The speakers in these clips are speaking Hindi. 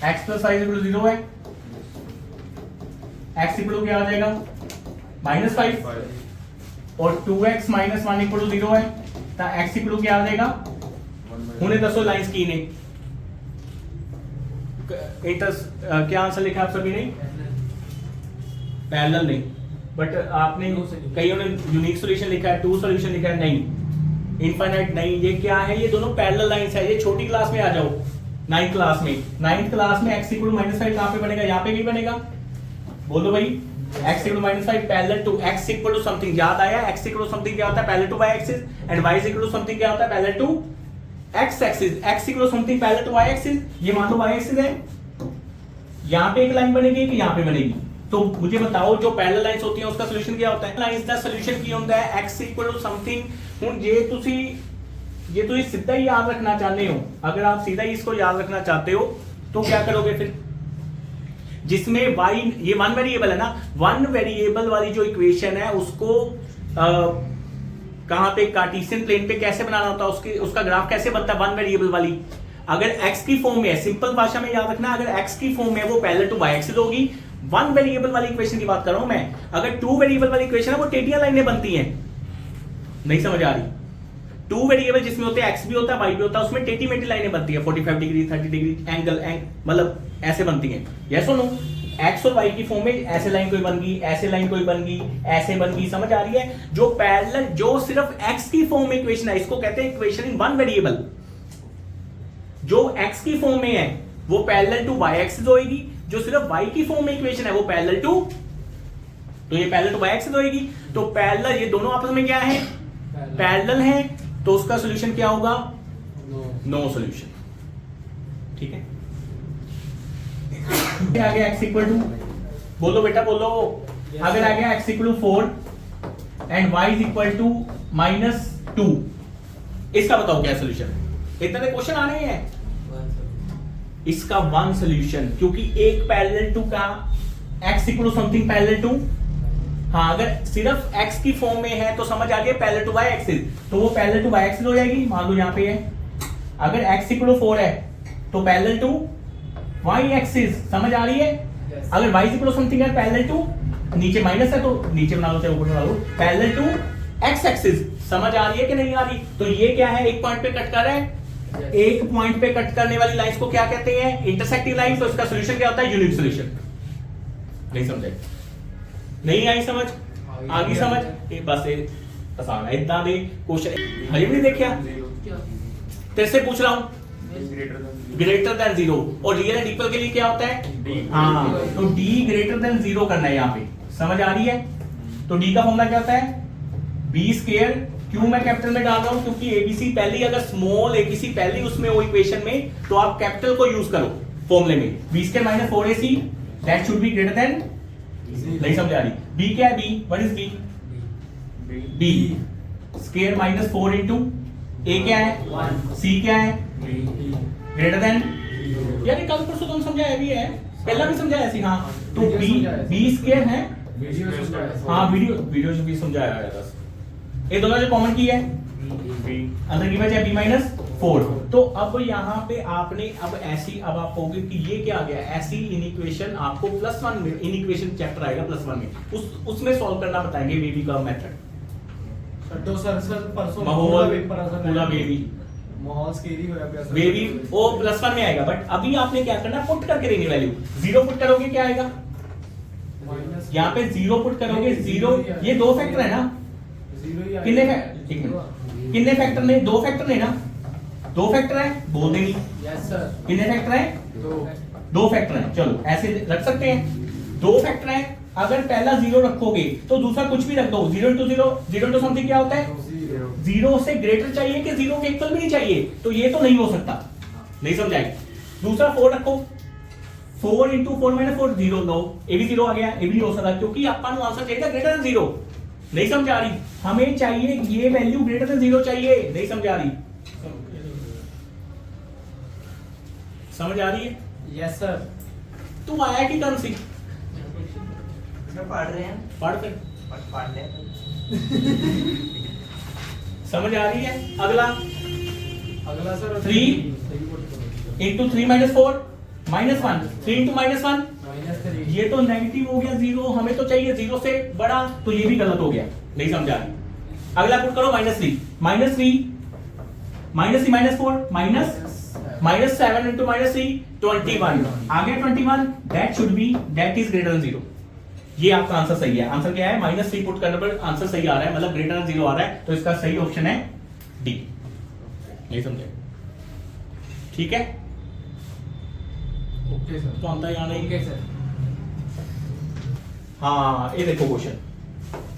x plus y equal to 0 है, x इक्वल टू क्या आ जाएगा -5 और 2x माइनस 1 इक्वल टू 0 है तो x इक्वल टू क्या आ जाएगा। हुने दसो लाइंस की ने क्या आंसर लिखा आप सभी ने, पैरेलल नहीं, बट आपने कईयों ने यूनिक सॉल्यूशन लिखा है, टू सॉल्यूशन लिखा है, नहीं इनफाइनाइट नहीं। ये क्या है, ये दोनों पैरेलल लाइंस है। ये छोटी क्लास में आ जाओ, 9th क्लास में, 9th क्लास में x इक्वल टू -5 कहां पे बनेगा, यहां पे भी बनेगा। बोलो भाई x equal to -5 parallel to x equal to something, याद आया x इक्वल टू समथिंग क्या होता है, parallel to y axis, and y equal to something क्या होता है, parallel to x axis. x equal to something parallel to y axis, ये मान लो y एक्सिस है, यहां पे एक लाइन बनेगी कि यहां पे बनेगी। तो मुझे बताओ जो पैरेलल लाइंस होती हैं उसका सॉल्यूशन क्या होता है, लाइंस ਦਾ सॉल्यूशन ਕੀ ਹੁੰਦਾ ਹੈ x इक्वल टू समथिंग। ਹੁਣ ਜੇ ਤੁਸੀਂ सीधा ही याद रखना चाहते हो, अगर आप सीधा ही इसको याद रखना चाहते हो तो क्या करोगे फिर, जिसमें y ये वन वेरिएबल है ना, वन वेरिएबल वाली जो इक्वेशन है उसको कहां पे कार्टेशियन प्लेन पे कैसे बनाना होता है, उसका ग्राफ कैसे बनता है वन वेरिएबल वाली। अगर x की फॉर्म में है, सिंपल भाषा में याद रखना, अगर x की फॉर्म में है वो पैरेलल टू y एक्सिस होगी। वन वेरिएबल वाली इक्वेशन की बात कर रहा हूं मैं, अगर टू वेरिएबल वाली इक्वेशन है वो टेढ़ी लाइनें बनती हैं, नहीं समझ आ रही। टू वेरिएबल जिसमें होते हैं x भी होता है y भी होता है, उसमें टेढ़ी मेढ़ी लाइनें बनती है, 45 डिग्री 30 डिग्री एंगल मतलब ऐसे बनती हैं। यस और नो, x और y की फॉर्म में ऐसे लाइन कोई बन गई, ऐसे लाइन कोई बन गई, ऐसे बन गई, समझ आ रही है। जो पैरेलल, जो सिर्फ x की फॉर्म में इक्वेशन है, इसको कहते हैं इक्वेशन इन वन वेरिएबल। जो x की फॉर्म में है वो पैरेलल टू y एक्सिस होएगी, जो सिर्फ y की फॉर्म में इक्वेशन है वो पैरेलल टू, तो ये पैरेलल टू y एक्सिस होएगी। तो पैरेलल, ये दोनों आपस में क्या है, पैरेलल है, तो उसका सॉल्यूशन क्या होगा, नो सॉल्यूशन। ठीक है, आ गया x इक्वल टू, बोलो बेटा बोलो, अगर आ गया x equal to 4 and y is equal to -2, इसका बताओ क्या सॉल्यूशन। इतने क्वेश्चन आने हैं, इसका वन सॉल्यूशन, क्योंकि एक पैरेलल टू का x equal to something parallel to, हाँ अगर सिर्फ x की फॉर्म में है तो समझ आ गया पैरेलल टू y एक्सिस, तो वो पैरेलल टू y एक्सिस हो जाएगी। मान लो यहां पे है, अगर x इक्वल टू 4 है तो पैरेलल टू y एक्सिस, समझ आ रही है। अगर y इक्वल टू समथिंग है पैरेलल टू, नीचे माइनस है तो नीचे बना लो चाहे ऊपर बना लो, पैरेलल टू x एक्सिस, समझ आ रही है कि नहीं आ रही। तो ये क्या है, एक पॉइंट पे कट कर रहा है, एक पॉइंट पे कट करने वाली लाइंस को क्या कहते हैं, इंटरसेक्टिंग लाइन। तो इसका सॉल्यूशन क्या होता है, यूनिक सॉल्यूशन। नहीं समझे, नहीं आई समझ, आ गई समझ, ये बस आसान है। इतना दे क्वेश्चन हजे भी नहीं देखा, तेरे से पूछ रहा हूं, ग्रेटर देन 0, और रियल एंड इक्वल के लिए क्या होता है, हाँ तो d ग्रेटर देन 0 करना है यहाँ पे, समझ आ रही है। तो d का फॉर्मूला क्या होता है, b स्क्वायर, क्यों मैं कैपिटल में डाल रहा हूं, क्योंकि एबीसी पहली, अगर स्मॉल एबीसी पहली उसमें हो इक्वेशन में, तो आप कैपिटल को यूज करो फॉर्मूले में। b square minus 4ac that should be greater than, नहीं समझ आ रही, b क्या है, b what is b, b square minus 4 into a क्या है 1, c क्या है ग्रेटर देन, यार कल परसों तुम समझाया भी है, पहला भी समझाया सी, हाँ तो b स्क्वायर है, हाँ वीडियो से भी समझाया है। बस ये दोनों जो कॉमन की है, अंदर की बचा -4। तो अब यहाँ पे आपने अब ऐसी, अब आप कहोगे कि ये क्या आ गया, ऐसी इनइक्वेशन आपको +1 में, इनइक्वेशन चैप्टर आएगा +1 में, उसमें सॉल्व करना बताएंगे बेबी का मेथड। तो सर परसों पूरा बेबी वो +1 में आएगा, बट अभी आपने क्या करना, पुट करके देनी वैल्यू, 0 पुट करोगे क्या आएगा, यहाँ पे 0 पुट करोगे, 0, ये दो फैक्टर है ना, कितने फैक्टर ने, 2 फैक्टर ने ना, 2 फैक्टर है, बोल देंगे यस सर, कितने फैक्टर है, 2 फैक्टर है, चलो ऐसे रख सकते हैं, 2 फैक्टर है। अगर पहला 0 रखोगे तो दूसरा कुछ भी रख दो, 0 इंटू 0 इंटू समथिंग क्या होता है, 0 से ग्रेटर चाहिए कि 0 के इक्वल भी नहीं चाहिए, तो ये तो नहीं हो सकता, नहीं समझाई। दूसरा 4 रखो, 4 इंटू 4 माइनस 4 0 लो, ये भी 0 आ गया, ये भी हो सकता, क्योंकि अपन आंसर चाहिए ग्रेटर देन 0, नहीं समझा रही, हमें चाहिए ये वैल्यू ग्रेटर देन 0 चाहिए, नहीं समझा रही, समझ आ रही है। यस सर, तू आया कि कम सी पढ़ रहे हैं, पढ़ फिर पढ़ ले, समझ आ रही है। अगला सर 3 इंटू 3 माइनस 4 -1, 3 इंटू -1 -3 ये तो नेगेटिव हो गया 0, हमें तो चाहिए 0 से बड़ा, तो ये भी गलत हो गया, नहीं समझा। अगला पुट करो -3 -3 -4 -7 इंटू -3 21 आ गया 21, दैट इज ग्रेटर देन 0। ये आपका आंसर सही है। आंसर क्या है? -3 पुट करने पर आंसर सही आ रहा है, मतलब ग्रेटर देन 0 आ रहा है, तो इसका सही ऑप्शन है डी। नहीं समझे? ठीक है, ओके सर। तो आता है यहाँ नहीं। Okay sir. हाँ ये देखो क्वेश्चन,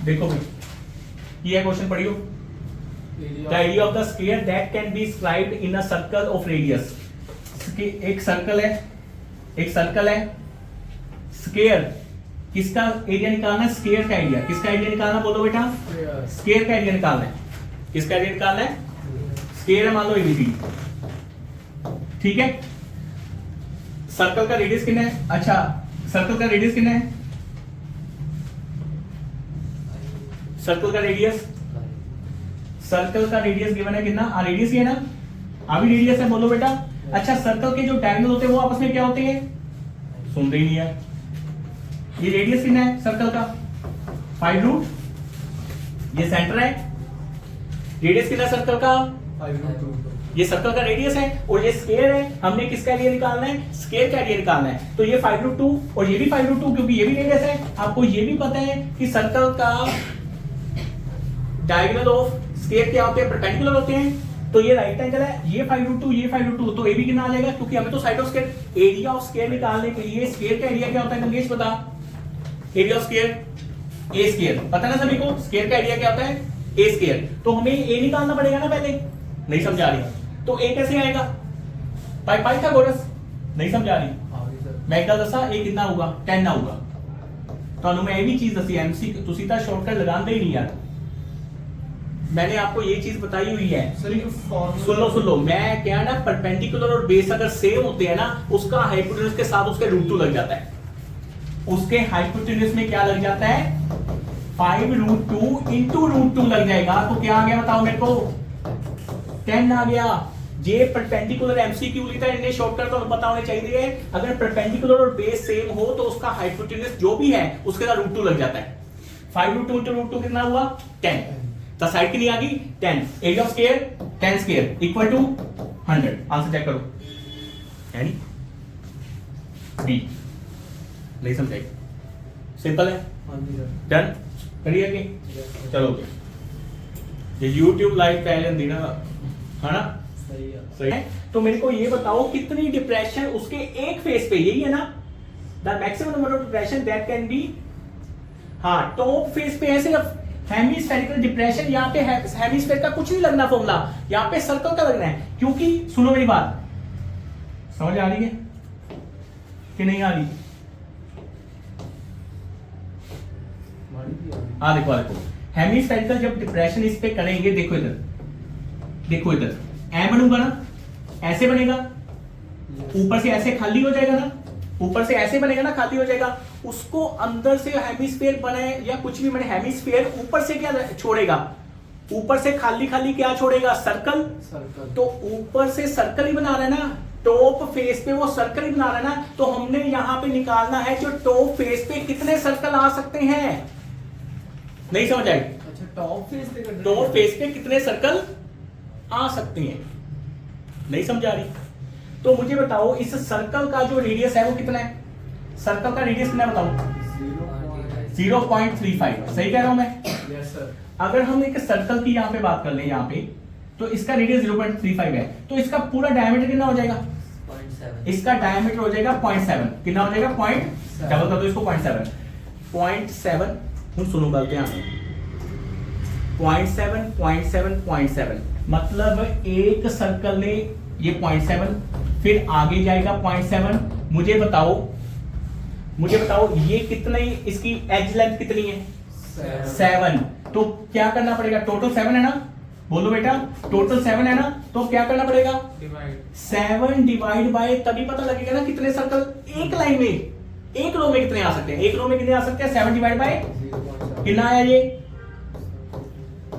देखो भाई ये है क्वेश्चन, पढ़ियो। The area of the sphere that can be described in a circle of radius। एक सर्कल है, स्केयर किसका एरिया निकालना है? स्केयर का एरिया। किसका एरिया निकालना, बोलो बेटा? स्केयर का एरिया निकालना है। किसका एरिया निकालना है? स्केयर है, मान लो एबीसी, ठीक है। सर्कल का रेडियस कितना है? अच्छा, सर्कल का रेडियस कितना है? सर्कल का रेडियस गिवन है कितना? रेडियस ये है ना, अभी रेडियस है, बोलो बेटा। अच्छा, सर्कल के जो डायगोनल होते हैं वो आपस में क्या होते हैं? सुन रही नहीं है। ये रेडियस कितना है सर्कल का? 5√। ये सेंटर है। रेडियस कितना है सर्कल का? 5√2। ये सर्कल का रेडियस है और ये स्क्वायर है। हमने किसका एरिया निकालना है? स्क्वायर का एरिया निकालना है। तो ये 5√2 और ये भी 5√2, क्योंकि ये भी रेडियस है। आपको ये भी पता है कि सर्कल का डायगोनल ऑफ स्क्वायर क्या होते हैं? परपेंडिकुलर होते हैं। तो ये राइट एंगल है, ये 5√2, ये 5√2, तो ए भी कितना आ जाएगा? क्योंकि हमें तो side of square, area of square निकालने के लिए स्क्वायर का एरिया क्या होता है? मंगेश बता। Area of square A square, पता ना सभी को? स्क्वायर का एरिया क्या होता है? ए स्क्वायर। तो हमें ए निकालना पड़ेगा ना पहले। नहीं समझा रही? तो ए कैसे आएगा? पाइथागोरस। नहीं समझा रही? मैं क्या दसा ए कितना होगा? 10 ना होगा। तो मैं ये भी चीज दसी, एमसी तुसी ता शॉर्टकट लगाते ही नहीं यार। मैंने आपको ये चीज बताई हुई है। सुन लो, मैं क्या ना, परपेंडिकुलर और बेस अगर सेम होते हैं ना, उसका हाइपोटेन्यूज के साथ उसके √2 लग जाता है। उसके हाइपोटेन्यूज में क्या लग जाता है? 5√2 इंटू √2 लग जाएगा। तो क्या आ गया बताओ मेरे को? 10 आ गया। ये परपेंडिकुलर एमसीक्यू लिखा है, इन्हें शॉर्टकट तो पता होने चाहिए। अगर परपेंडिकुलर और बेस सेम हो तो उसका हाइपोटेन्यूज जो भी है उसके साथ √2 लग जाता है। 5√2 इंटू √2 कितना हुआ? 10। तो साइड की नहीं आ गई 10। Area of square 10 square equal to 100। Answer check करो, यानी बी। नहीं समझाई? सिंपल है, डन करिए कि चलो। ये YouTube लाइव पहले दिन है ना, सही है। तो मेरे को ये बताओ कितनी डिप्रेशन उसके एक फेस पे, यही है ना? The maximum number of depression that can be, हाँ टॉप फेस पे है सिर्फ हेमिस्फेरिकल डिप्रेशन। यहाँ पे हेमिस्फेयर का कुछ नहीं लगना फॉर्मूला, यहाँ पे सर्कल का लगना है। क्योंकि सुनो मेरी बात, समझ आ रही है कि नहीं आ रही? देखो हेमिस्फेरिकल जब डिप्रेशन इस पे करेंगे, देखो इधर ए बनूंगा ना, ऐसे बनेगा, ऊपर से ऐसे खाली हो जाएगा ना, ऊपर से ऐसे बनेगा ना, खाली हो जाएगा। उसको अंदर से हेमिस्फीयर बने या कुछ भी बने, हेमिस्फीयर ऊपर से क्या छोड़ेगा? ऊपर से खाली क्या छोड़ेगा? सर्कल। तो ऊपर से सर्कल ही बना रहा है ना, टॉप फेस पे वो सर्कल ही बना रहा है ना। तो हमने यहां पे निकालना है जो टॉप फेस पे कितने सर्कल आ सकते हैं। नहीं समझ आई? अच्छा, टॉप फेस पे कितने सर्कल आ सकते हैं। नहीं समझा रही? तो मुझे बताओ इस सर्कल का जो रेडियस है वो कितना है? सर्कल का रेडियस कितना बताओ? 0.35। सही कह रहा हूं मैं? Yes sir. अगर हम एक सर्कल की यहाँ पे बात कर ले, यहाँ पे तो इसका रेडियस 0.35 है, तो इसका पूरा डायमीटर कितना हो जाएगा? 0.7। इसका डायमीटर हो जाएगा 0.7। कितना हो जाएगा? डबल कर दो इसको, 0.7। 0.7 सुनो गलत यहाँ 0.7 मतलब एक सर्कल ने ये 0.7, फिर आगे जाएगा 0.7। मुझे बताओ ये कितनी, इसकी एज लेंथ कितनी है? 7। तो क्या करना पड़ेगा? टोटल 7 है ना, बोलो बेटा, टोटल 7 है ना, तो क्या करना पड़ेगा? 7 डिवाइड बाय, तभी पता लगेगा ना कितने सर्कल एक लाइन में, एक रो में कितने आ सकते हैं। एक रो में कितने आ सकते हैं? 7 डिवाइड बाय कितना आया? ये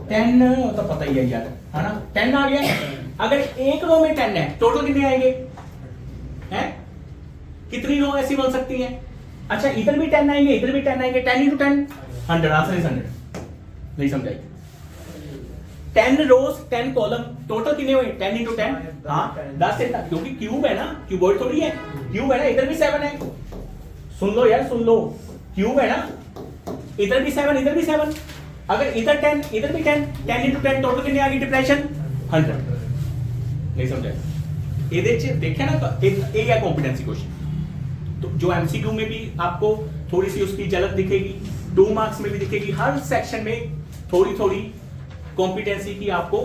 10, तो पता ही है यार, है ना? 10 आ गया। अगर एक रो में 10 है, टोटल कितने आएंगे? कितनी रो ऐसी बन सकती हैं? अच्छा इधर भी 10 आएंगे, इधर भी 10 आएंगे, 10 into 10 100, आंसर इज 100। नहीं समझाई? 10 रोज 10 कॉलम, टोटल कितने हुए? 10 into 10, हाँ 10 है, क्योंकि क्यूब है ना, क्यूबॉइड थोड़ी है, क्यूब है ना, इधर भी 7 है। सुन लो यार सुन लो, क्यूब है ना, इधर भी 7 इधर भी 7, अगर इधर 10 इधर भी 10, 10 into 10 टोटल कितनी आ गई डिप्रेशन? 100। नहीं समझा? ये देखिए ना, तो एक है कॉम्पिटेंसी क्वेश्चन, तो जो एमसीक्यू में भी आपको थोड़ी सी उसकी झलक दिखेगी, 2 मार्क्स में भी दिखेगी, हर सेक्शन में थोड़ी थोड़ी कॉम्पिटेंसी की आपको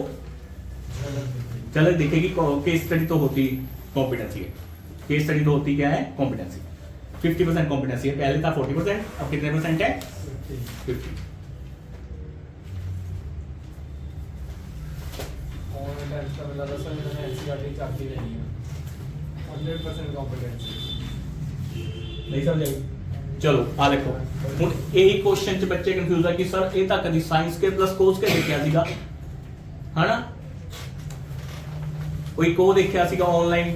झलक दिखेगी। केस स्टडी तो होती कॉम्पिटेंसी है, केस स्टडी तो होती क्या है? कॉम्पिटेंसी। 50% कॉम्पिटेंसी है, पहले था 40%, अब कितने परसेंट है? 50। नहीं समझे? चलो आ देखो ਹੁਣ ਇਹ क्वेश्चन ਚ ਬੱਚੇ ਕੰਫਿਊਜ਼ ਆ ਕਿ ਸਰ ਇਹ ਤਾਂ ਕਦੀ ਸਾਇੰਸ ਕੇ ਪਲੱਸ ਕੋਸ ਕੇ ਦੇਖਿਆ ਸੀਗਾ, ਹਨਾ? ਕੋਈ ਕੋ ਦੇਖਿਆ ਸੀਗਾ ਆਨਲਾਈਨ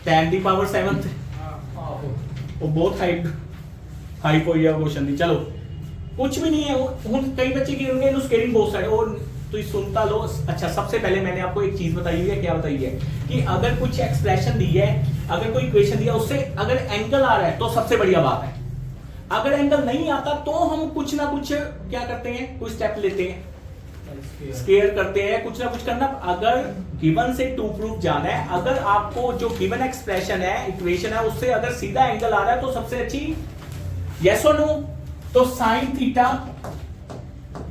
10 ਦੀ ਪਾਵਰ 7th, ਉਹ ਬਹੁਤ ਹਾਈਪ ਹੋਈ ਆ क्वेश्चन ਦੀ। ਚਲੋ कुछ भी नहीं है, ਹੁਣ कई बच्चे की होंगे ਇਹਨੂੰ स्केलिंग बहुत सारे और तो सुनता लो। अच्छा सबसे पहले मैंने आपको एक चीज बताई हुई है, क्या बताई है कि अगर कुछ एक्सप्रेशन दी है, अगर कोई इक्वेशन दिया, उससे अगर एंगल आ रहा है तो सबसे बढ़िया बात है। अगर एंगल नहीं आता तो हम कुछ ना कुछ क्या करते हैं, कोई स्टेप लेते हैं, स्केयर करते हैं, कुछ ना कुछ करना। अगर गिवन से टू प्रूफ जाना है, अगर आपको जो गिवन एक्सप्रेशन है, इक्वेशन है, उससे अगर सीधा एंगल आ रहा है तो सबसे अच्छी, यस और नो? तो sine theta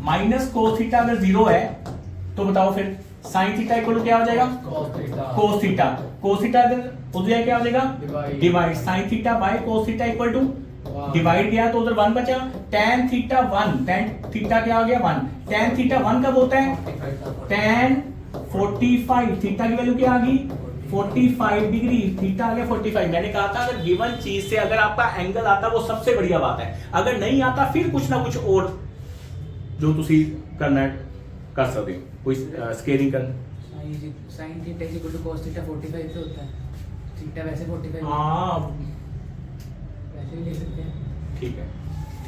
minus cos theta अगर 0 है तो बताओ फिर साइन थीटा इक्वल टू क्या हो जाएगा? Cos theta. कोस थीटा उधर क्या हो जाएगा? Divide sine theta by cos theta equal to divide किया तो उधर 1 बचा, tan थीटा 1, tan थीटा क्या हो गया? 1। tan थीटा 1 कब होता है? tan 45, थीटा की वैल्यू क्या आ गई? 45 डिग्री, थीटा आ गया 45। मैंने कहा था अगर गिवन चीज से अगर आपका एंगल आता वो सबसे बढ़िया बात है, अगर नहीं आता फिर कुछ ना कुछ और जो तुसी करना है कर सकते हो, कोई स्केलिंग करना। sin theta is equal to cos theta 45 पे होता है, थीटा वैसे 45 हाँ वैसे भी ले सकते हैं।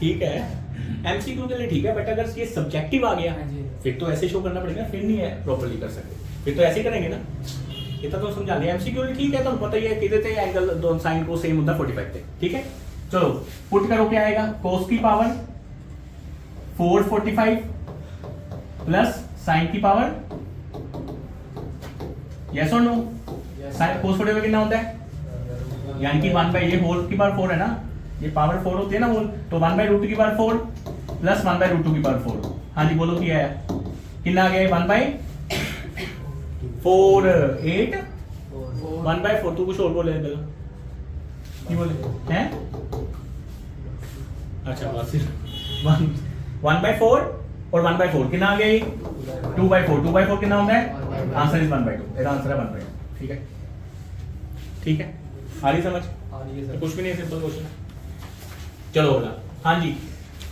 ठीक है एमसीक्यू के लिए ठीक है, बट अगर ये सब्जेक्टिव आ गया हाँ जी। फिर तो ऐसे शो करना पड़ेगा, फिर नहीं है प्रॉपर्ली कर सकते, फिर तो ऐसे ही करेंगे ना। इतना तो समझा लिया। एमसीक्यू ठीक है, तो पता ही है किधर थे एंगल, दोनों साइन को सेम होता 45 थे, ठीक है। चलो पुट करो, क्या आएगा? cos की पावर 445 प्लस साइन की पावर, यस और नो? साइन cos 45 कितना होता है? यानी कि 1 बाई, ये होल की पावर 4 है ना, ये पावर 4 होती है ना होल, तो 1 बाई रूट की पावर 4 प्लस 1 बाई रूट 2 की पावर 4। हाँ जी बोलो क्या है, कितना आ गया? 1 बाई 4 8 1 बाई 4। तू कुछ और बोले पहले, नहीं बोले हैं? अच्छा बस 1 बाई 4 और 1 बाई 4 कितना आ गया? 2 बाई 4, 2 बाई 4 कितना होता है? आंसर इज 1 बाई 2, मेरा आंसर है 1 बाई 2, ठीक है। ठीक है, आ रही समझ? तो कुछ भी नहीं, सिंपल क्वेश्चन है। चलो बोला, हाँ जी।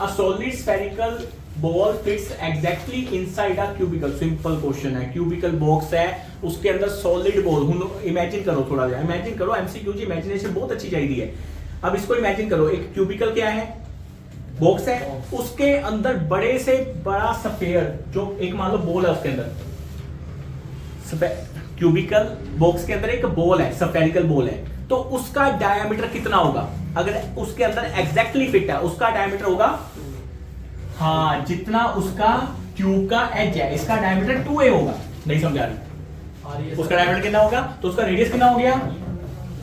A solid spherical ball fits exactly inside a cubical. Simple question है, क्यूबिकल बॉक्स है, उसके अंदर सॉलिड बॉल, इमेजिन करो, थोड़ा सा इमेजिन करो, एमसीक्यू की इमेजिनेशन बहुत अच्छी चाहिए है। अब इसको इमेजिन करो, एक क्यूबिकल क्या है? बॉक्स है, उसके अंदर बड़े से बड़ा स्फीयर, जो एक मान लो बॉल है, उसके अंदर क्यूबिकल बॉक्स के अंदर एक बॉल है, स्फेरिकल बॉल है, तो उसका डायमीटर कितना होगा? अगर उसके अंदर एग्जैक्टली फिट है, उसका डायमीटर होगा, हाँ, जितना उसका ट्यूब का एज है, इसका डायमीटर 2a होगा। नहीं समझा रही? उसका डायमीटर कितना होगा? तो उसका रेडियस कितना हो गया?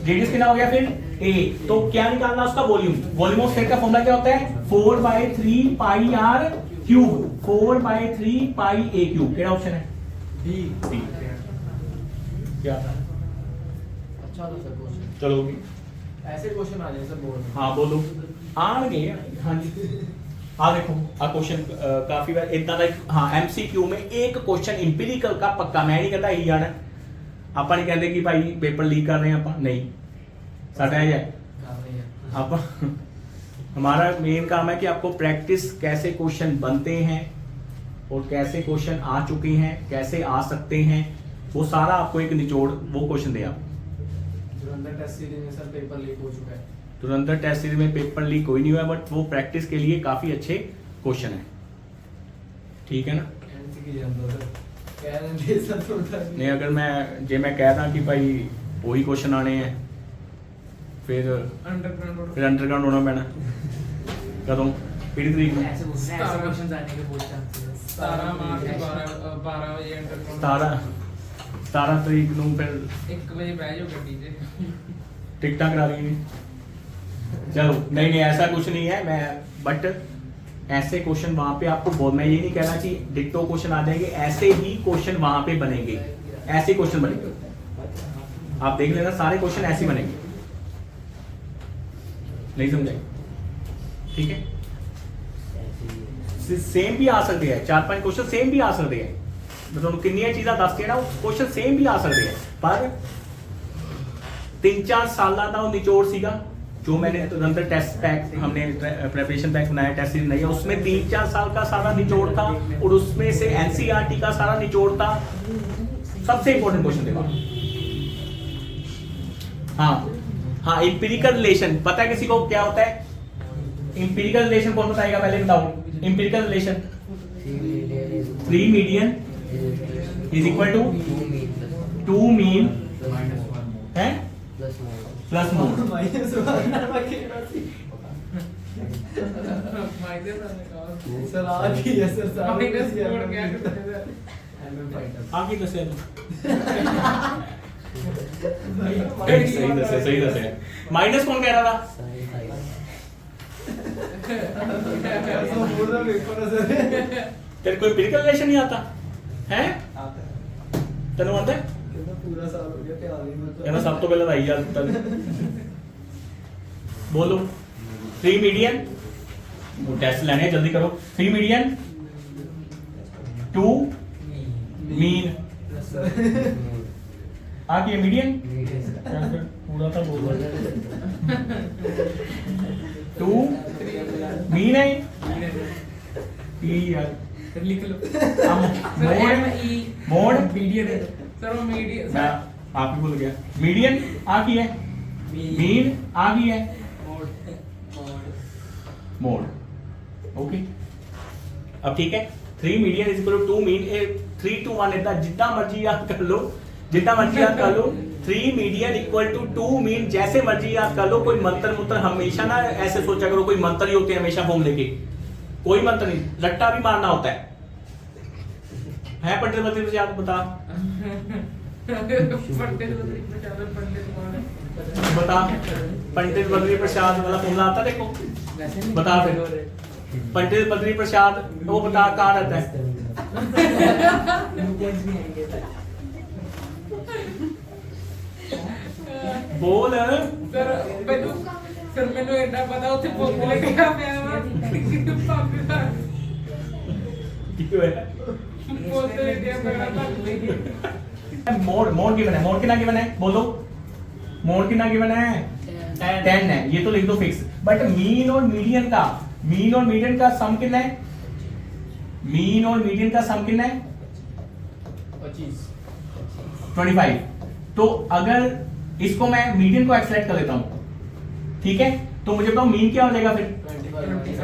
रेडियस कितना हो गया फिर? a। तो क्या निकालना उसका? वॉल्यूम। वॉल्यूम ऑफ स्फीयर का फॉर्मूला क्या होता है? 4/3 पाई r cube, 4/3 pi a cube. क्या ऑप्शन है? डी। क्या अच्छा था सर क्वेश्चन। चलो ऐसे क्वेश्चन आ जाए सर बोर्ड में। हाँ बोलो, आ गए। हाँ जी, आ देखो आ क्वेश्चन काफी बार इतना था। हाँ एमसीक्यू में एक क्वेश्चन इंपीरिकल का पक्का, मैं नहीं कहता ही जाना, ਆਪਾਂ नहीं कहते कि भाई पेपर लीक कर रहे हैं, आप नहीं, साडा है आप हमारा मेन काम है कि आपको प्रैक्टिस कैसे क्वेश्चन बनते हैं और कैसे क्वेश्चन आ चुके हैं, कैसे आ सकते हैं, वो सारा आपको एक निचोड़ वो क्वेश्चन दे आप। धुरंधर टेस्ट सीरीज में सर पेपर लीक हो चुका है। धुरंधर टेस्ट सीरीज में पेपर लीक कोई नहीं हुआ, बट वो प्रैक्टिस के लिए काफी अच्छे क्वेश्चन है, ठीक है ना। एमसीक्यू जानता सर, कह रहे थे सर थोड़ा नहीं अगर मैं कहता कि भाई वही क्वेश्चन आने हैं, फिर अंडरग्राउंड होना पैना कदों पीढ़ी तरीक में ऐसे बोलना है, ऐसे क्वेश्चंस आने के बहुत चांसेस 17 मार्च 12 बजे एंटर 17 तरीक ਨੂੰ ਫਿਰ 1 बजे बैठ जाओ गड्डी से। टिकटा करा लेंगे। चलो नहीं ऐसा कुछ नहीं है, मैं बट ऐसे क्वेश्चन वहां पे आपको बहुत, मैं ये नहीं कह रहा कि डिक्टो क्वेश्चन आ जाएंगे, ऐसे ही क्वेश्चन वहां पे बनेंगे, ऐसे क्वेश्चन बनेंगे, आप देख लेना सारे क्वेश्चन ऐसे बनेंगे, नहीं समझे, ठीक है। सेम भी आ सकते हैं, 4-5 क्वेश्चन सेम भी आ सकते हैं, मैं ਤੁਹਾਨੂੰ ਕਿੰਨੀਆਂ ਚੀਜ਼ਾਂ ਦੱਸਦੀਆਂ ਨਾ, ਉਹ क्वेश्चन सेम भी आ सकते हैं, पर 3-4 साल का वो निचोड़ सीगा जो मैंने धुरंधर टेस्ट पैक, हमने प्रिपरेशन पैक बनाया टेस्ट सीरीज नहीं है, उसमें 3-4 साल का सारा निचोड़ था, और उसमें से एनसीईआरटी का सारा निचोड़ था, सबसे इंपॉर्टेंट क्वेश्चन देखो। हाँ इंपीरिकल रिलेशन पता है किसी को क्या होता है? इंपीरिकल रिलेशन कौन बताएगा, पहले बताओ। Empirical relation 3 median is equal to 2 mean है प्लस मोड। सर आज ही है सर माइनस मोड क्या करते हैं? आगे दसे सही दसे माइनस कौन कह रहा था? तेरे कोई इंपीरिकल रिलेशन नहीं आता है? तेरे आता है? पूरा साल हो गया ध्यान नहीं मतलब कहना सब तो पहले आई जा बोलो 3 मीडियन, टेस्ट लेने जल्दी करो। 3 मीडियन 2 मीन आगे मीडियन पूरा था बोल 2 मीन है ई यार लिख लो मोड मीडियन है सर, वो मीडियन मैं आप ही भूल गया। मीडियन आ गई है, मीन आ गई है, मोड ओके। अब ठीक है, 3 median is equal to 2 mean, 3 to 1 इतना जितना मर्जी याद कर लो, जितना मर्जी याद कर लो। 3 मीडियन इक्वल टू 2 मीन, जैसे मर्जी याद कर लो। कोई मंत्र मुत्र हमेशा ना ऐसे सोचा करो कोई मंत्र ही होते हैं हमेशा फॉर्मूले के, कोई मंत्र नहीं, रट्टा भी मारना होता है पंडित बद्री प्रसाद बता बता पंडित बद्री प्रसाद वाला फॉर्मूला आता देखो, बता फिर पंडित बद्री प्रसाद वो बता कहाँ रहता है? बोल सर मैंने इतना पता उसे फॉर्मूला क्या मैं क्यों है मोड गिवन है, मोड कितना गिवन है बोलो, मोड कितना गिवन है? 10 है, ये तो लिख दो फिक्स। बट मीन और मीडियन का सम कितना है? मीन और मीडियन का सम कितना है? 25। तो अगर इसको मैं मीडियन को एक्सलेक्ट कर लेता हूं, ठीक है, तो मुझे बताओ मीन क्या हो जाएगा फिर?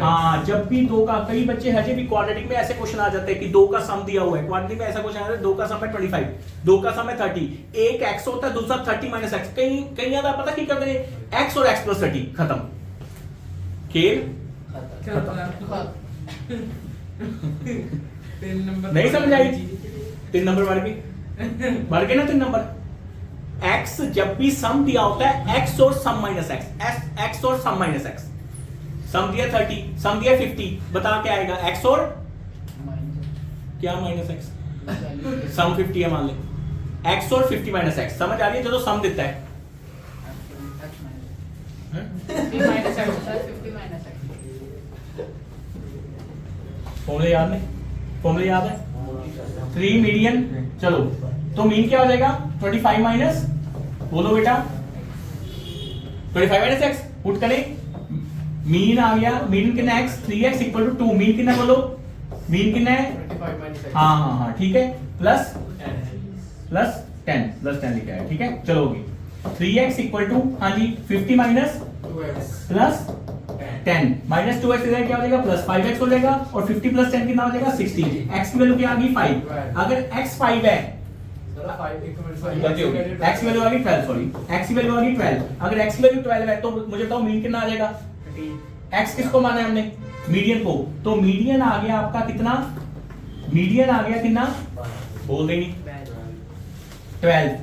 हाँ, जब भी 2 का, कई बच्चे हजे भी क्वाड्रेटिक में ऐसे क्वेश्चन आ जाते हैं कि 2 का सम दिया हुआ है, क्वाड्रेटिक में ऐसा क्वेश्चन आता है 2 का सम है 25, 2 का सम है 30, एक x होता है, दूसरा 30 माइनस x। कहीं आता पता क्या करते हैं, x और x प्लस 30 खत्म, खेल खत्म। नहीं समझ आई? 3 नंबर बढ़ गए ना 3 नंबर। x जब भी सम दिया होता है x और सम माइनस x, x और सम माइनस x। सम दिया 30, सम दिया 50, बता क्या आएगा? x और क्या माइनस x, सम 50 है मान ले, x और 50 माइनस x। समझ आ रही है? जो सम देता है फॉर्मूले याद नहीं? फॉर्मूले याद है? 3 मीडियन, चलो तो मीन क्या हो जाएगा? 25 माइनस, बोलो बेटा 25 माइनस x, पुट करें, मीन आ गया, मीन कितना x, 3x equal to 2, mean कितना बोलो, मीन कितना है? हाँ ठीक है, प्लस 10 लिखा है, ठीक है, चलो होगी 3x इक्वल टू, हाँ जी, 50 minus 2x plus 10 minus 2x इधर क्या हो जाएगा प्लस 5x हो जाएगा और 50 प्लस 10 कितना हो जाएगा 60। x की वैल्यू क्या आ गई 5। अगर x 5 है, सर 5 एक मिनट गलती होगी, x की वैल्यू आ गई 12, सॉरी x की वैल्यू आ गई 12। अगर x की वैल्यू 12 है तो मुझे बताओ मीन कितना आ जाएगा। x किसको माना है हमने, मीडियन को, तो मीडियन आ गया आपका कितना, मीडियन आ गया कितना, बोल देंगे 12।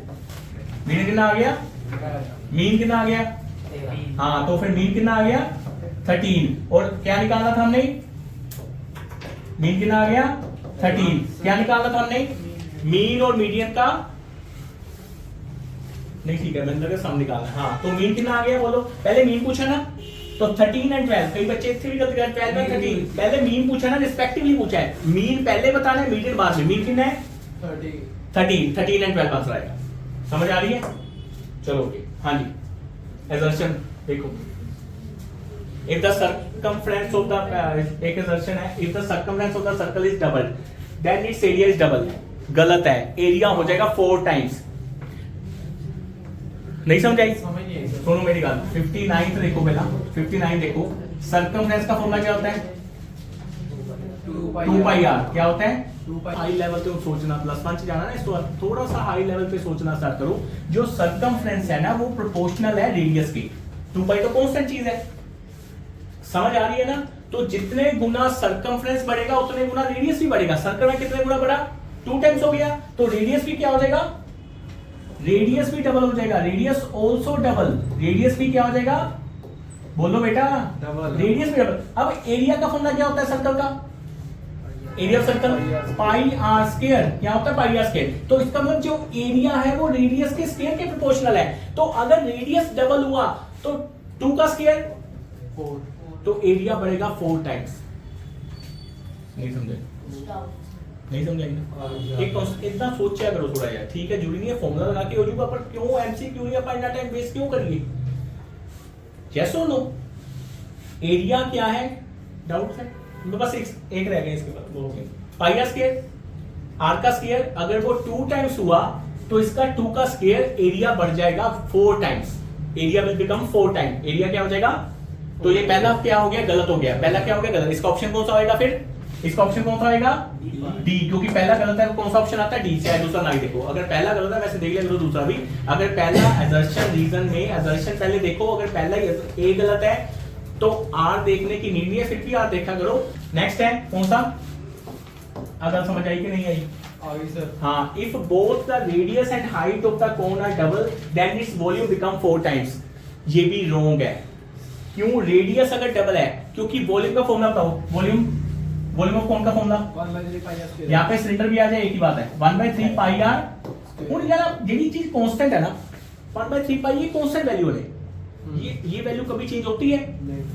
मीन कितना आ गया, मीन कितना आ गया, हाँ तो फिर मीन कितना आ गया 13। और क्या निकालना था हमने, मीन कितना आ गया 13। क्या निकालना था हमने, मीन और मीडियन का, नहीं ठीक है मैंने लगा सम निकालना, हाँ तो मीन कितना आ गया बोलो, पहले मीन पूछा ना, तो 13 एंड 12, कई बच्चे इससे भी गलती करते हैं 12 और 13, पहले मीन पूछा ना, रिस्पेक्टिवली पूछा है, मीन पहले बताना है मीडियन बाद में। मीन कितना है 13 एंड 12 आंसर आएगा, समझ आ रही है, चलो ओके, हाँ जी। assertion देखो, if the circumference of the एक assertion है, if the circumference of the circle is double then its area is double, गलत है, एरिया हो जाएगा 4 टाइम्स। नहीं समझ आई, समझ नहीं आई सर। सुनो मेरी बात, 59 देखो पहला, 59 देखो, सर्कमफ्रेंस का फॉर्मूला क्या होता है 2 पाई आर, क्या होता है 2 पाई। हाई लेवल पे सोचना, प्लस 1 से जाना ना, इसको थोड़ा सा हाई लेवल पे सोचना स्टार्ट करो। जो सर्कमफ्रेंस है ना वो प्रोपोर्शनल है रेडियस की, 2 पाई तो कांस्टेंट चीज है, समझ आ रही है ना। तो जितने गुना सर्कमफ्रेंस बढ़ेगा उतने गुना रेडियस भी बढ़ेगा। सर्कल में कितने गुना बढ़ा, 2 टाइम्स हो गया, तो रेडियस भी क्या हो जाएगा, रेडियस भी डबल हो जाएगा, रेडियस ऑल्सो डबल, रेडियस भी क्या हो जाएगा, बोलो बेटा डबल, रेडियस भी डबल। अब एरिया का फॉर्मूला क्या होता है सर्कल का, area of circle pi r square, क्या होता है पाई आर स्क्वायर। तो इसका मतलब जो एरिया है वो रेडियस के स्क्वायर के प्रोपोर्शनल है। तो अगर रेडियस डबल हुआ तो 2 का स्क्वायर 4, तो एरिया बढ़ेगा 4 टाइम्स। नहीं समझे, नहीं समझाएंगे, एक इतना सोचा करो थोड़ा यार, ठीक है जरूरी नहीं है फॉर्मूला लगा के हो जाएगा, पर क्यों एमसीक्यू नहीं अपना इतना टाइम वेस्ट क्यों करिए। यस और नो, एरिया क्या है, डाउट है तो बस एक रह गया इसके बाद, वो हो गया पाई आर स्क्वायर, आर का स्क्वायर अगर वो 2 टाइम्स हुआ तो इसका 2 का स्क्वायर एरिया बढ़ जाएगा 4 times, area will become 4 time, area क्या हो जाएगा। तो ये पहला क्या हो गया, गलत हो गया, पहला क्या हो गया गलत, इसका ऑप्शन कौन सा होगा फिर, इसका ऑप्शन कौन सा आएगा डी, क्योंकि पहला गलत है, कौन सा ऑप्शन आता है डी से, दूसरा नहीं देखो। अगर पहला गलत है वैसे देख लिया करो दूसरा भी, अगर पहला assertion रीजन में assertion पहले देखो, अगर पहला ए गलत है तो आर देखने की नीड नहीं है, फिर भी आर देखा करो। नेक्स्ट है कौन सा, अगर समझ आई कि नहीं आई, आगे सर। हाँ, if both the radius and height of the cone are double then its volume become 4 times. ये भी रॉन्ग है, क्यों, रेडियस अगर डबल है, क्योंकि वॉल्यूम का फॉर्मूला बताओ, वॉल्यूम ऑफ कोन का फॉर्मूला 1/3 पाई आर स्क्वायर। यहाँ पे सिलेंडर भी आ जाए, एक ही बात है 1/3 पाई आर। और यार यही चीज कांस्टेंट है ना, 1/3 पाई ये कांस्टेंट वैल्यू है, ये वैल्यू कभी चेंज होती है,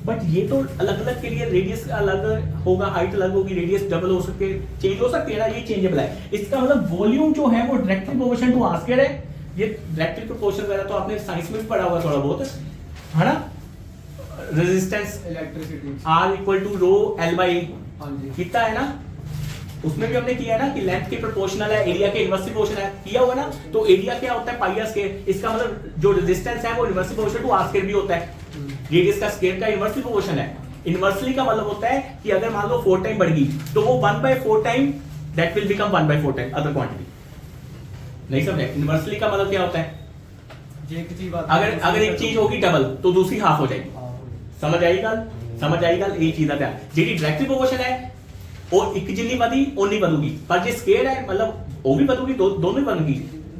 बट ये तो अलग अलग के लिए रेडियस अलग होगा, हाइट अलग होगी, रेडियस डबल हो सकती है, चेंज हो सकती है ना, ये चेंजेबल है। इसका मतलब वॉल्यूम जो है वो directly proportional to r square है। ये डायरेक्टली प्रोपोर्शनल वगैरह तो आपने साइंस में भी पढ़ा होगा थोड़ा बहुत, है ना। Resistance electricity r equal to rho l by, हाँ जी कितना है ना, उसमें भी हमने किया ना कि लेंथ के प्रोपोर्शनल है, एरिया के इनवर्सली प्रोपोर्शनल है, किया होगा ना। तो एरिया क्या होता है पाई आर स्क्वायर, इसका मतलब जो रेजिस्टेंस है वो inversely proportional to r square भी होता है, रेडियस का स्क्वायर का इनवर्सली प्रोपोर्शन है। इनवर्सली का मतलब होता है कि अगर मान लो 4 टाइम बढ़ गई तो वो 1/4 time that will become 1/4 time other quantity. नहीं समझे, इनवर्सली का मतलब क्या होता है, एक चीज बात, अगर एक चीज होगी डबल तो दूसरी हाफ हो जाएगी। समझ आई गल, समझ आई गल, ये चीज है जेडी डायरेक्टली प्रोपोर्शन है और एक जितनी बदी ओनी बदूगी, पर जे स्केयर है मतलब वो भी बदूगी, दोनों ही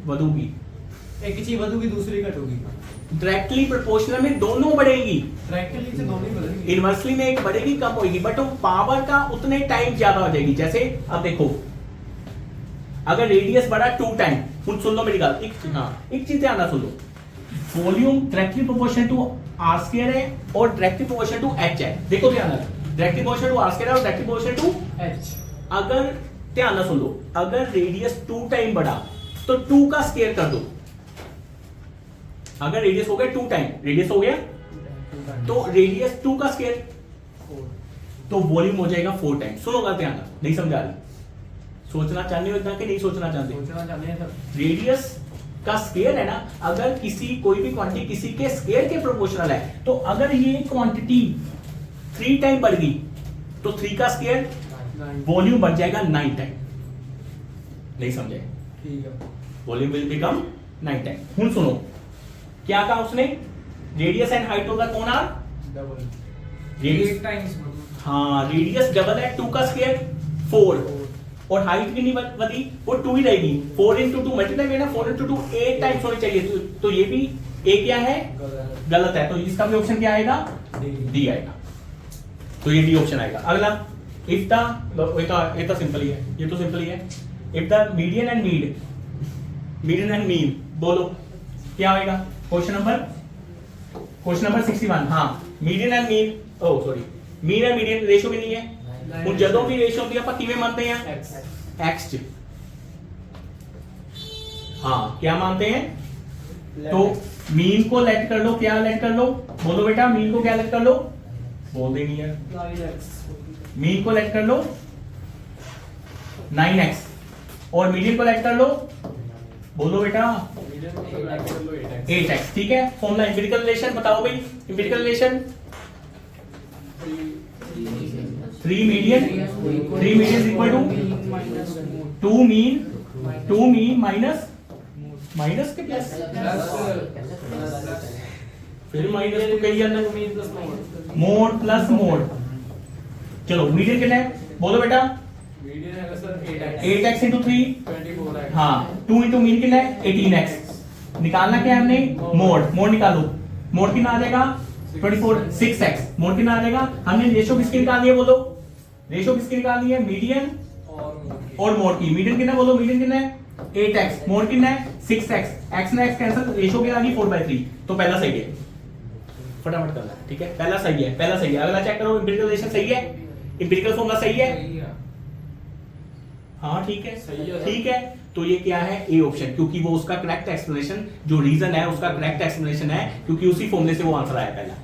बदूगी, एक चीज बढ़ूगी दूसरी घटूगी, डायरेक्टली प्रोपोर्शनल में दोनों बढ़ेगी, डायरेक्टली से दोनों ही बढ़ेंगी, इनवर्सली में एक बढ़ेगी कम होगी, बट वो पावर का उतने टाइम ज्यादा हो जाएगी। जैसे अब देखो अगर रेडियस बढ़ा 2 टाइम, सुन लो मेरी बात, एक चीज ध्यान सुन लो, volume directly proportional to r square है और डायरेक्टली प्रोपोर्शनल टू एच है। देखो ध्यान रखना, directly proportional to r square है और डायरेक्टली प्रोपोर्शनल टू एच। अगर ध्यान ना सुन लो, अगर रेडियस 2 टाइम बढ़ा तो 2 का स्क्वायर कर दो। अगर रेडियस हो गया 2 टाइम, रेडियस हो गया तो रेडियस 2 का स्क्वायर, तो वॉल्यूम हो जाएगा 4 टाइम। सुनोगा ध्यान, नहीं समझा रही, सोचना चाहते हो इतना कि नहीं सोचना चाहते, सोचना चाहते हैं सर, रेडियस का स्क्वायर है ना, अगर किसी कोई भी क्वांटिटी किसी के स्क्वायर के प्रोपोर्शनल है, तो अगर ये क्वांटिटी 3 टाइम बढ़ गई तो 3 का स्क्वायर वॉल्यूम बढ़ जाएगा 9 टाइम। नहीं समझे? ठीक है। Volume will become 9 time. हुन सुनो क्या कहा उसने, रेडियस एंड हाइट होगा कौन आर डबल रेडियस, 8 टाइम्स हाँ रेडियस डबल है, 2 का स्क्वायर 4 और हाइट कितनी बदी, वो 2 ही रहेगी। 4 into 2 मल्टीप्लाई में ना, 4 into 2 8 टाइम्स होनी चाहिए, तो ये भी ए क्या है, गलत है, तो इसका भी ऑप्शन क्या आएगा, डी आएगा, तो ये डी ऑप्शन आएगा। अगला इफ द, ये तो सिंपल ही है, ये तो सिंपल ही है। If the median and mean बोलो क्या आएगा, क्वेश्चन नंबर 61। हाँ median and mean, oh sorry mean and median ratio भी नहीं है, ਹੁਣ ਜਦੋਂ ਵੀ ਰੇਸ਼ੋ ਹੁੰਦੀ ਆਪਾਂ ਕਿਵੇਂ ਮੰਨਦੇ ਆ, x ਚ। हाँ क्या मानते हैं, तो मीन को लेट कर लो, क्या लेट कर लो, बोलो बेटा मीन को क्या लेट कर लो, बोल देंगे यार, मीन को लेट कर लो 9x और मीडियन को लेट कर लो, बोलो बेटा 8x। ठीक है, फॉर्मूला एम्पिरिकल रिलेशन बताओ भाई, empirical relation 3 median is equal to 2 mean minus के प्लस, फिर माइनस तो कही जाना, मोड प्लस मोड। चलो मीडियन कितना है, बोलो बेटा 8x into 3, हाँ 2 into मीन कितना है 18x। निकालना क्या है हमने, मोड निकालो, मोड कितना आ जाएगा 24, 6x। मोड कितना आ जाएगा, हमने रेशो किसकी निकालनी है, बोलो रेशो किसकी निकालनी है, मीडियन और मोड की। मीडियन कितना बोलो, मीडियन कितना है 8x, मोड कितना है 6x, x ना x कैंसिल, रेशो क्या आ गई 4/3, तो पहला सही है, फटाफट करना है। ठीक है, पहला सही है। अगला चेक करो, एम्पिरिकल रिलेशन सही है, एम्पिरिकल फॉर्मूला सही है, हाँ ठीक है, तो ये क्या है, ए ऑप्शन, क्योंकि वो उसका करेक्ट एक्सप्लेनेशन, जो रीजन है उसका करेक्ट एक्सप्लेनेशन है, क्योंकि उसी फॉर्मूले से वो आंसर आया पहला।